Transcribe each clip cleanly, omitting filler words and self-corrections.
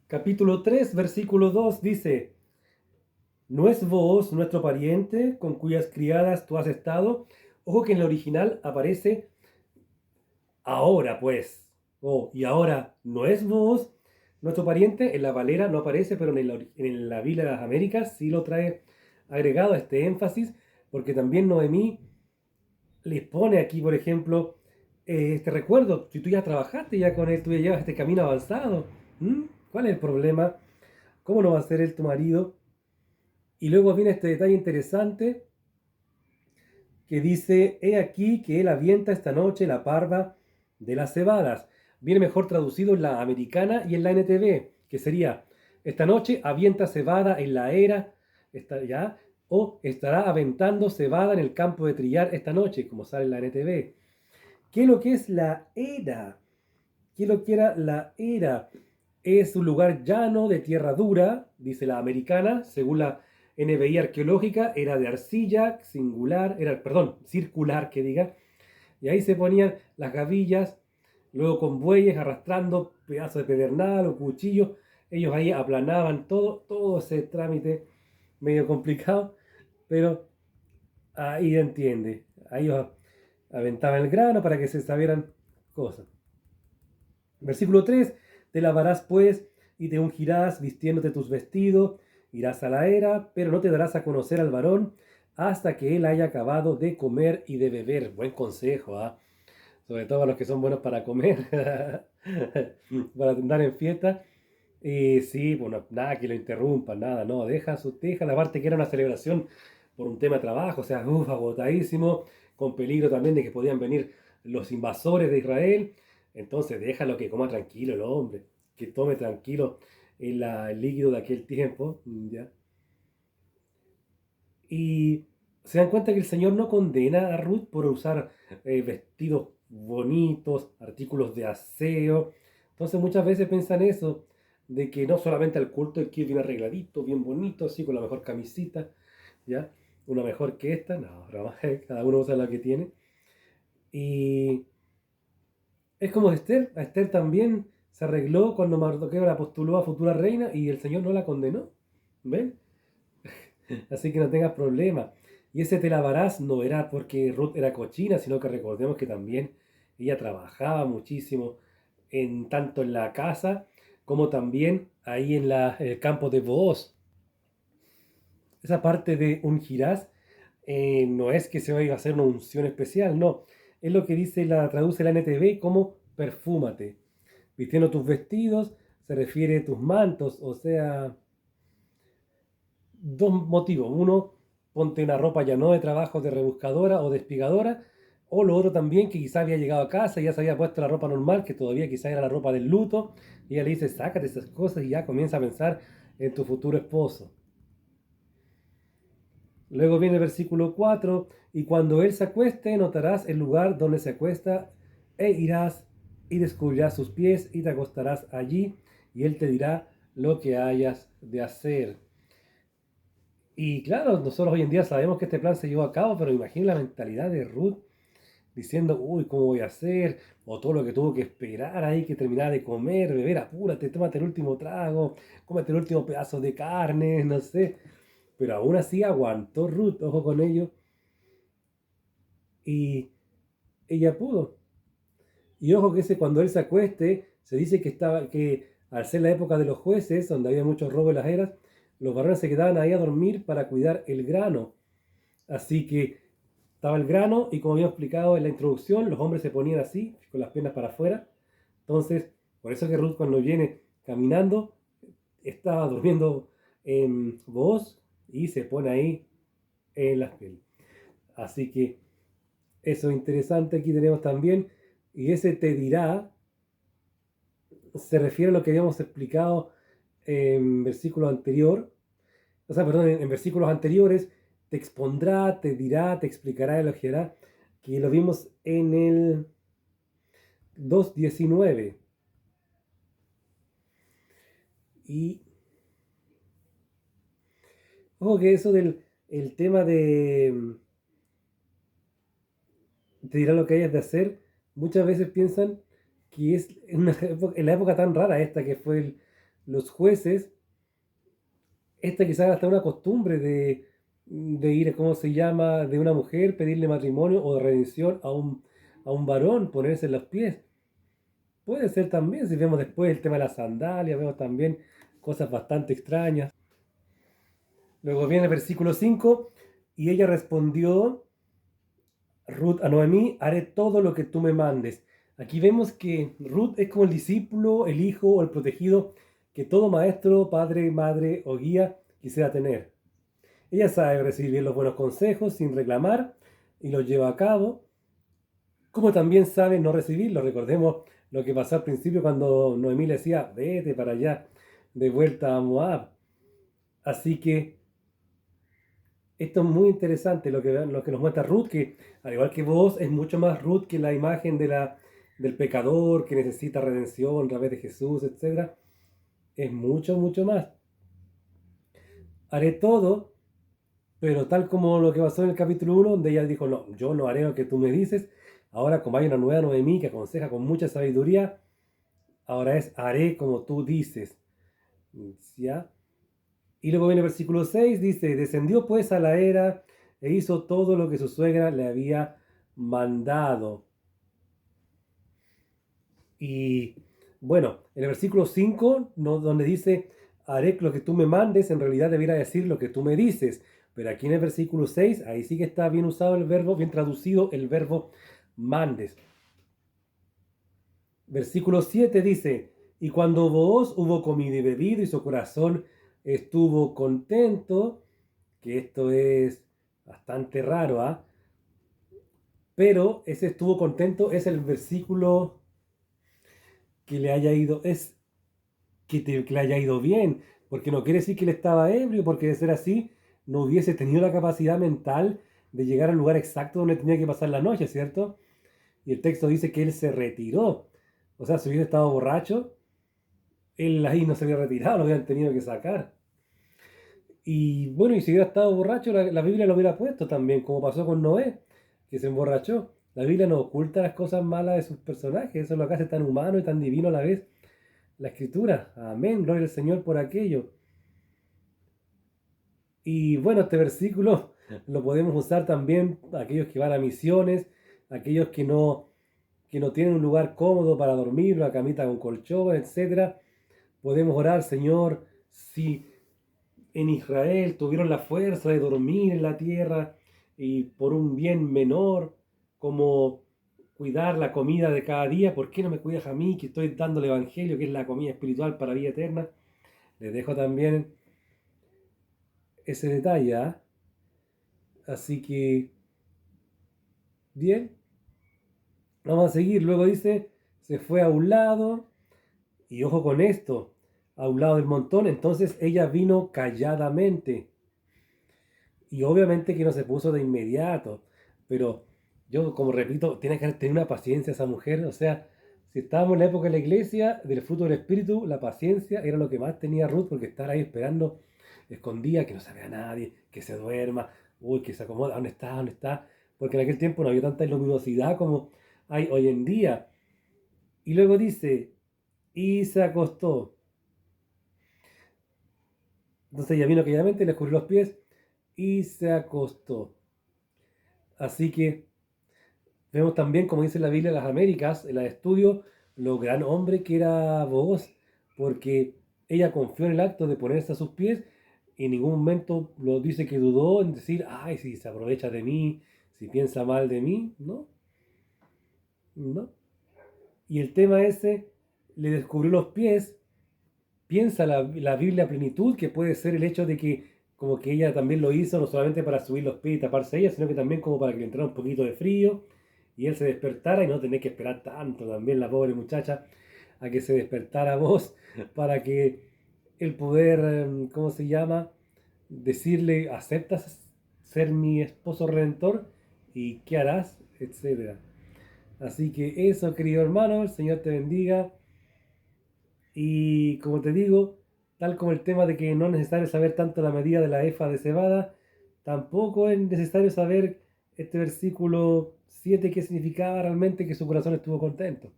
Capítulo 3, versículo 2 dice: ¿No es vos nuestro pariente con cuyas criadas tú has estado? Ojo que en el original aparece ahora pues. Oh, y ahora, ¿no es vos nuestro pariente? En la Valera no aparece, pero en la Biblia de las Américas sí lo trae agregado este énfasis, porque también Noemí les pone aquí, por ejemplo, este recuerdo, si tú ya trabajaste ya con él, tú ya llevas este camino avanzado. ¿Mm? ¿Cuál es el problema? ¿Cómo no va a ser él tu marido? Y luego viene este detalle interesante que dice: he aquí que él avienta esta noche la parva de las cebadas. Viene mejor traducido en la americana y en la NTV, que sería: esta noche avienta cebada en la era, ¿ya? O estará aventando cebada en el campo de trillar esta noche, como sale en la NTV. ¿Qué es lo que es la era? ¿Qué es lo que era la era? Es un lugar llano de tierra dura, dice la americana, según la NBI arqueológica, era de arcilla, singular, era, perdón, circular que diga, y ahí se ponían las gavillas, luego con bueyes arrastrando pedazos de pedernal o cuchillos, ellos ahí aplanaban todo ese trámite medio complicado, pero ahí entiende, ahí ellos aventaban el grano para que se sabieran cosas. Versículo 3: te lavarás pues y te ungirás vistiéndote tus vestidos, irás a la era, pero no te darás a conocer al varón hasta que él haya acabado de comer y de beber. Buen consejo, ¿ah? Sobre todo a los que son buenos para comer, para andar en fiesta. Y sí, bueno, nada que lo interrumpa, nada, no, deja la parte que era una celebración por un tema de trabajo, o sea, agotadísimo, con peligro también de que podían venir los invasores de Israel. Entonces déjalo que coma tranquilo el hombre, que tome tranquilo el líquido de aquel tiempo, ¿ya? Y se dan cuenta que el Señor no condena a Ruth por usar vestidos bonitos, artículos de aseo. Entonces muchas veces piensan eso, de que no solamente al culto hay que ir bien arregladito, bien bonito, así con la mejor camisita, ¿ya? Una mejor que esta, no, broma, cada uno usa la que tiene. Y es como Esther, a Esther también se arregló cuando Mardoqueo la postuló a futura reina y el Señor no la condenó, ¿ven? Así que no tengas problema. Y ese te lavarás no era porque Ruth era cochina, sino que recordemos que también ella trabajaba muchísimo, tanto en la casa como también ahí en el campo de Booz. Esa parte de ungirás no es que se vaya a hacer una unción especial, no. Es lo que traduce la NTV como perfúmate. Vistiendo tus vestidos se refiere a tus mantos, o sea, dos motivos. Uno, ponte una ropa ya no de trabajo de rebuscadora o de espigadora. O lo otro también, que quizás había llegado a casa y ya se había puesto la ropa normal, que todavía quizás era la ropa del luto. Y ella le dice: sácate esas cosas y ya comienza a pensar en tu futuro esposo. Luego viene el versículo 4: y cuando él se acueste, notarás el lugar donde se acuesta, e irás y descubrirás sus pies y te acostarás allí, y él te dirá lo que hayas de hacer. Y claro, nosotros hoy en día sabemos que este plan se llevó a cabo, pero imagina la mentalidad de Ruth diciendo: uy, ¿cómo voy a hacer? O todo lo que tuvo que esperar ahí, que terminara de comer, beber, apúrate, tómate el último trago, cómete el último pedazo de carne, no sé. Pero aún así aguantó Ruth, ojo con ello, y ella pudo. Y ojo que cuando él se acueste, se dice que al ser la época de los jueces, donde había muchos robos en las eras, los varones se quedaban ahí a dormir para cuidar el grano. Así que estaba el grano y, como había explicado en la introducción, los hombres se ponían así, con las piernas para afuera. Entonces, por eso que Ruth, cuando viene caminando, estaba durmiendo en voz y se pone ahí en las piel. Así que eso es interesante. Aquí tenemos también, y ese te dirá, se refiere a lo que habíamos explicado en versículo anterior, o sea, perdón, en versículos anteriores: te expondrá, te dirá, te explicará, elogiará, que lo vimos en el 2:19. Y ojo que eso del el tema de te dirá lo que hayas de hacer, muchas veces piensan que es en la época tan rara esta que fue los jueces, esta quizás hasta una costumbre de ir, ¿cómo se llama?, de una mujer, pedirle matrimonio o de redención a un varón, ponerse en los pies. Puede ser también, si vemos después el tema de las sandalias, vemos también cosas bastante extrañas. Luego viene el versículo 5, y ella respondió, Ruth a Noemí, haré todo lo que tú me mandes. Aquí vemos que Ruth es como el discípulo, el hijo o el protegido que todo maestro, padre, madre o guía quisiera tener. Ella sabe recibir bien los buenos consejos sin reclamar y los lleva a cabo, como también sabe no recibirlos. Recordemos lo que pasó al principio cuando Noemí le decía, vete para allá, de vuelta a Moab. Así que esto es muy interesante lo que nos muestra Ruth, que al igual que vos, es mucho más Ruth que la imagen del pecador que necesita redención a través de Jesús, etc. Es mucho, mucho más. Haré todo, pero tal como lo que pasó en el capítulo 1, donde ella dijo, no, yo no haré lo que tú me dices. Ahora, como hay una nueva Noemí que aconseja con mucha sabiduría, ahora es haré como tú dices. ¿Ya? Y luego viene el versículo 6, dice, descendió pues a la era e hizo todo lo que su suegra le había mandado. Y bueno, en el versículo 5, no, donde dice, haré lo que tú me mandes, en realidad debiera decir lo que tú me dices. Pero aquí en el versículo 6, ahí sí que está bien usado el verbo, bien traducido el verbo mandes. Versículo 7 dice, y cuando vos hubo comido y bebido y su corazón estuvo contento, que esto es bastante raro, ¿ah? Pero ese estuvo contento es el versículo que le haya ido, es que le haya ido bien, porque no quiere decir que él estaba ebrio, porque de ser así, no hubiese tenido la capacidad mental de llegar al lugar exacto donde tenía que pasar la noche, ¿cierto? Y el texto dice que él se retiró. O sea, si hubiera estado borracho, él ahí no se había retirado, lo hubieran tenido que sacar. Y bueno, y si hubiera estado borracho, la Biblia lo hubiera puesto también, como pasó con Noé, que se emborrachó. La Biblia no oculta las cosas malas de sus personajes, eso es lo que hace tan humano y tan divino a la vez la escritura. Amén, gloria al Señor por aquello. Y bueno, este versículo lo podemos usar también aquellos que van a misiones, aquellos que no tienen un lugar cómodo para dormir, una camita con colchón, etcétera. Podemos orar, Señor, si en Israel tuvieron la fuerza de dormir en la tierra y por un bien menor, como cuidar la comida de cada día, ¿por qué no me cuidas a mí que estoy dando el Evangelio, que es la comida espiritual para vida eterna? Les dejo también ese detalle, ¿ah? Así que, bien, vamos a seguir. Luego dice, se fue a un lado, y ojo con esto, a un lado del montón, entonces ella vino calladamente. Y obviamente que no se puso de inmediato, pero yo, como repito, tiene que tener una paciencia esa mujer. O sea, si estábamos en la época de la iglesia, del fruto del Espíritu, la paciencia era lo que más tenía Ruth, porque estar ahí esperando escondida, que no se vea nadie, que se duerma, uy, que se acomoda, ¿dónde está? ¿Dónde está? Porque en aquel tiempo no había tanta luminosidad como hay hoy en día. Y luego dice, y se acostó. Entonces ella vino calladamente, le escurrió los pies y se acostó. Así que vemos también, como dice la Biblia de las Américas, en la de estudio, lo gran hombre que era Booz, porque ella confió en el acto de ponerse a sus pies y en ningún momento lo dice que dudó en decir, ay, si se aprovecha de mí, si piensa mal de mí, ¿no? ¿No? Y el tema ese le descubrió los pies, piensa la Biblia a plenitud, que puede ser el hecho de que como que ella también lo hizo, no solamente para subir los pies y taparse ella, sino que también como para que le entrara un poquito de frío y él se despertara y no tener que esperar tanto también la pobre muchacha a que se despertara vos para que el poder, ¿cómo se llama? Decirle, ¿aceptas ser mi esposo redentor? ¿Y qué harás? Etcétera. Así que eso, querido hermano, el Señor te bendiga. Y como te digo, tal como el tema de que no es necesario saber tanto la medida de la efa de cebada, tampoco es necesario saber este versículo 7 qué significaba realmente que su corazón estuvo contento.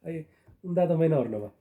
Hay un dato menor nomás.